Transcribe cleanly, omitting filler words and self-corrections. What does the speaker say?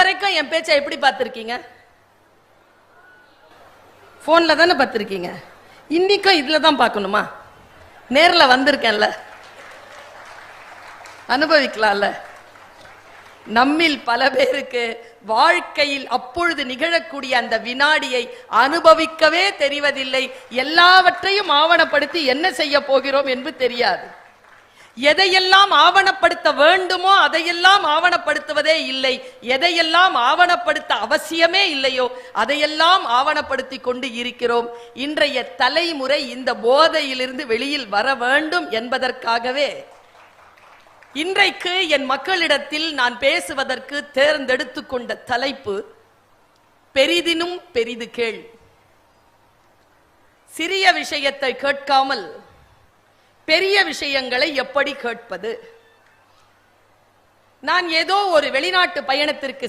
வரைக்கும் என் பேச்சை எப்படி பார்த்திருக்கீங்க? போன்ல தானே பார்த்திருக்கீங்க. இன்னைக்கும் இதுல தான் பார்க்கணுமா? நேர்ல வந்திருக்கேன்ல, அனுபவிக்கலாம்ல. நம்மில் பல பேருக்கு வாழ்க்கையில் அப்பொழுது நிகழக்கூடிய அந்த வினாடியை அனுபவிக்கவே தெரிவதில்லை. எல்லாவற்றையும் ஆவணப்படுத்தி என்ன செய்ய போகிறோம் என்று தெரியாது. எதையெல்லாம் ஆவணப்படுத்த வேண்டுமோ அதையெல்லாம் ஆவணப்படுத்துவதே இல்லை. எதையெல்லாம் ஆவணப்படுத்த அவசியமே இல்லையோ அதையெல்லாம் ஆவணப்படுத்தி கொண்டு இருக்கிறோம். இன்றைய தலைமுறை இந்த போதையிலிருந்து வெளியில் வர வேண்டும் என்பதற்காகவே இன்றைக்கு என் மக்களிடத்தில் நான் பேசுவதற்கு தேர்ந்தெடுத்து கொண்ட தலைப்பு பெரிதினும் பெரிது கேள். சிறிய விஷயத்தை கேட்காமல் பெரிய விஷயங்களை எப்படி கேட்பது? நான் ஏதோ ஒரு வெளிநாட்டு பயணத்திற்கு